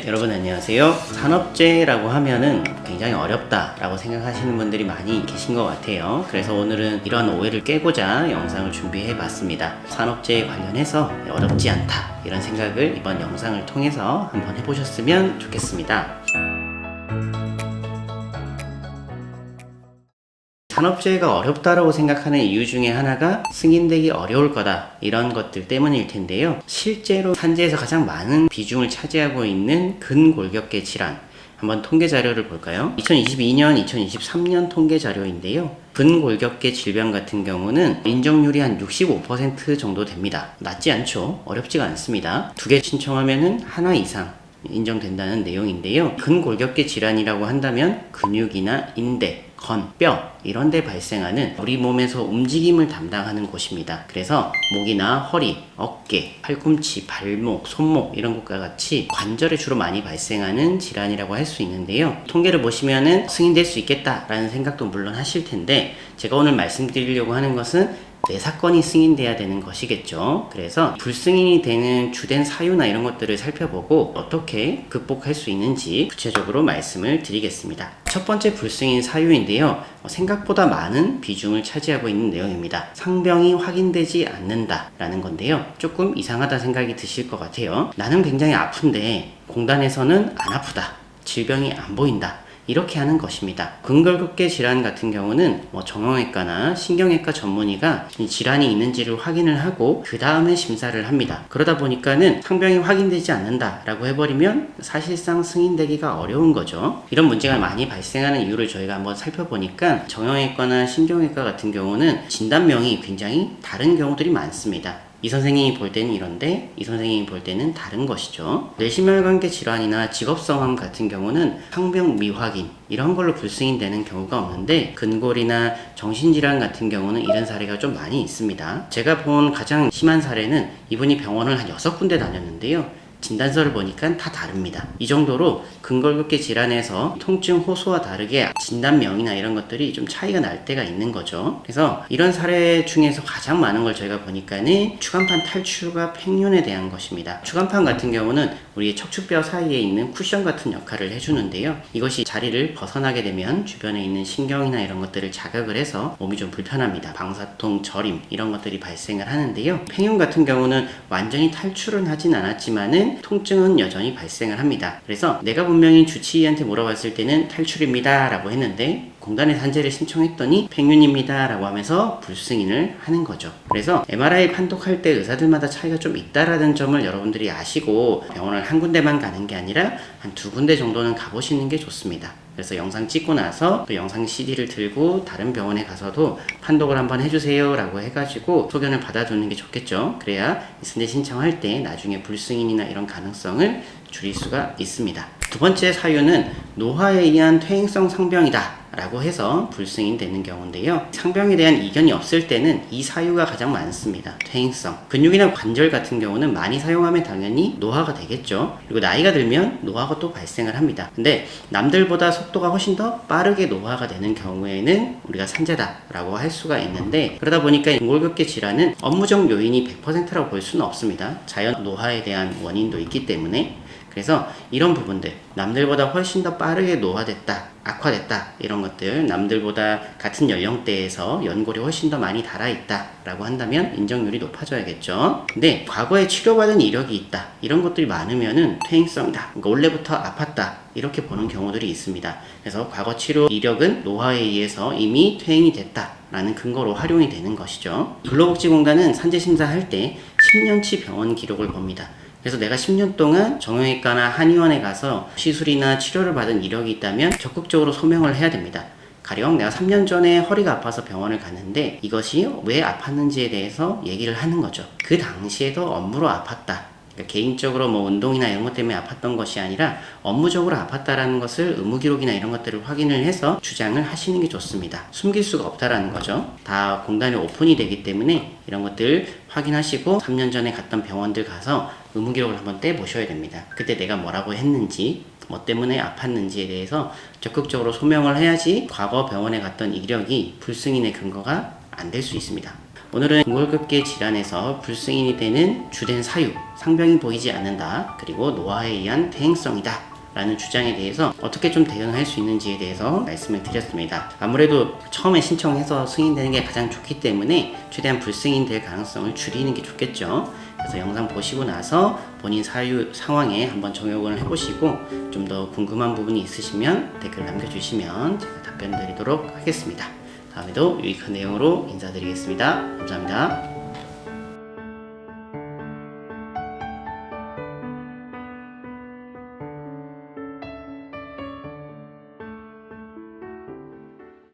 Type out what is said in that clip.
여러분 안녕하세요. 산업재해라고 하면은 굉장히 어렵다라고 생각하시는 분들이 많이 계신 것 같아요. 그래서 오늘은 이런 오해를 깨고자 영상을 준비해 봤습니다. 산업재해 관련해서 어렵지 않다 이런 생각을 이번 영상을 통해서 한번 해보셨으면 좋겠습니다. 산업재해가 어렵다라고 생각하는 이유 중에 하나가 승인되기 어려울 거다 이런 것들 때문일 텐데요. 실제로 산재에서 가장 많은 비중을 차지하고 있는 근골격계 질환 한번 통계 자료를 볼까요? 2022년, 2023년 통계 자료인데요. 근골격계 질병 같은 경우는 인정률이 한 65% 정도 됩니다. 낮지 않죠? 어렵지가 않습니다. 2개 신청하면은 하나 이상 인정된다는 내용인데요. 근골격계 질환이라고 한다면 근육이나 인대, 건, 뼈 이런 데 발생하는 우리 몸에서 움직임을 담당하는 곳입니다. 그래서 목이나 허리, 어깨, 팔꿈치, 발목, 손목 이런 곳과 같이 관절에 주로 많이 발생하는 질환이라고 할 수 있는데요. 통계를 보시면은 승인될 수 있겠다라는 생각도 물론 하실 텐데 제가 오늘 말씀드리려고 하는 것은 내 사건이 승인돼야 되는 것이겠죠. 그래서 불승인이 되는 주된 사유나 이런 것들을 살펴보고 어떻게 극복할 수 있는지 구체적으로 말씀을 드리겠습니다. 첫 번째 불승인 사유인데요. 생각보다 많은 비중을 차지하고 있는 내용입니다. 상병이 확인되지 않는다라는 건데요. 조금 이상하다 생각이 드실 것 같아요. 나는 굉장히 아픈데 공단에서는 안 아프다. 질병이 안 보인다. 이렇게 하는 것입니다. 근골격계 질환 같은 경우는 정형외과나 신경외과 전문의가 이 질환이 있는지를 확인을 하고 그 다음에 심사를 합니다. 그러다 보니까는 상병이 확인되지 않는다라고 해버리면 사실상 승인되기가 어려운 거죠. 이런 문제가 많이 발생하는 이유를 저희가 한번 살펴보니까 정형외과나 신경외과 같은 경우는 진단명이 굉장히 다른 경우들이 많습니다. 이 선생님이 볼 때는 이런데 이 선생님이 볼 때는 다른 것이죠. 뇌심혈관계 질환이나 직업성함 같은 경우는 상병 미확인 이런 걸로 불승인되는 경우가 없는데 근골이나 정신질환 같은 경우는 이런 사례가 좀 많이 있습니다. 제가 본 가장 심한 사례는 이분이 병원을 한 6군데 다녔는데요. 진단서를 보니까 다 다릅니다. 이 정도로 근골격계 질환에서 통증 호소와 다르게 진단명이나 이런 것들이 좀 차이가 날 때가 있는 거죠. 그래서 이런 사례 중에서 가장 많은 걸 저희가 보니까는 추간판 탈출과 팽윤에 대한 것입니다. 추간판 같은 경우는 우리의 척추뼈 사이에 있는 쿠션 같은 역할을 해주는데요. 이것이 자리를 벗어나게 되면 주변에 있는 신경이나 이런 것들을 자극을 해서 몸이 좀 불편합니다. 방사통, 저림 이런 것들이 발생을 하는데요. 팽윤 같은 경우는 완전히 탈출은 하진 않았지만은 통증은 여전히 발생을 합니다. 그래서 내가 분명히 주치의한테 물어봤을 때는 탈출입니다 라고 했는데 공단에 산재를 신청했더니 팽윤입니다 라고 하면서 불승인을 하는 거죠. 그래서 MRI 판독할 때 의사들마다 차이가 좀 있다라는 점을 여러분들이 아시고 병원을 한 군데만 가는 게 아니라 한 2군데 정도는 가보시는 게 좋습니다. 그래서 영상 찍고 나서 또 영상 CD를 들고 다른 병원에 가서도 판독을 한번 해주세요 라고 해가지고 소견을 받아두는 게 좋겠죠. 그래야 산재 신청할 때 나중에 불승인이나 이런 가능성을 줄일 수가 있습니다. 두 번째 사유는 노화에 의한 퇴행성 상병이다 라고 해서 불승인 되는 경우인데요. 상병에 대한 이견이 없을 때는 이 사유가 가장 많습니다. 퇴행성. 근육이나 관절 같은 경우는 많이 사용하면 당연히 노화가 되겠죠. 그리고 나이가 들면 노화가 또 발생을 합니다. 근데 남들보다 속도가 훨씬 더 빠르게 노화가 되는 경우에는 우리가 산재다 라고 할 수가 있는데 그러다 보니까 근골격계 질환은 업무적 요인이 100%라고 볼 수는 없습니다. 자연 노화에 대한 원인도 있기 때문에 그래서 이런 부분들 남들보다 훨씬 더 빠르게 노화됐다 악화됐다 이런 것들 남들보다 같은 연령대에서 연골이 훨씬 더 많이 닳아있다 라고 한다면 인정률이 높아져야겠죠. 근데 과거에 치료받은 이력이 있다 이런 것들이 많으면은 퇴행성이다 그러니까 원래부터 아팠다 이렇게 보는 경우들이 있습니다. 그래서 과거 치료 이력은 노화에 의해서 이미 퇴행이 됐다 라는 근거로 활용이 되는 것이죠. 근로복지공단은 산재 심사할 때 10년치 병원 기록을 봅니다. 그래서 내가 10년 동안 정형외과나 한의원에 가서 시술이나 치료를 받은 이력이 있다면 적극적으로 소명을 해야 됩니다. 가령 내가 3년 전에 허리가 아파서 병원을 갔는데 이것이 왜 아팠는지에 대해서 얘기를 하는 거죠. 그 당시에도 업무로 아팠다. 그러니까 개인적으로 운동이나 이런 것 때문에 아팠던 것이 아니라 업무적으로 아팠다라는 것을 의무기록이나 이런 것들을 확인을 해서 주장을 하시는 게 좋습니다. 숨길 수가 없다라는 거죠. 다 공단이 오픈이 되기 때문에 이런 것들 확인하시고 3년 전에 갔던 병원들 가서 의무기록을 한번 떼보셔야 됩니다. 그때 내가 뭐라고 했는지 뭐 때문에 아팠는지에 대해서 적극적으로 소명을 해야지 과거 병원에 갔던 이력이 불승인의 근거가 안 될 수 있습니다. 오늘은 근골격계 질환에서 불승인이 되는 주된 사유, 상병이 보이지 않는다, 그리고 노화에 의한 대행성이다 라는 주장에 대해서 어떻게 좀 대응할 수 있는지에 대해서 말씀을 드렸습니다. 아무래도 처음에 신청해서 승인되는 게 가장 좋기 때문에 최대한 불승인 될 가능성을 줄이는 게 좋겠죠. 그래서 영상 보시고 나서 본인 사유 상황에 한번 적용을 해보시고 좀 더 궁금한 부분이 있으시면 댓글 남겨주시면 제가 답변 드리도록 하겠습니다. 다음에도 유익한 내용으로 인사드리겠습니다. 감사합니다.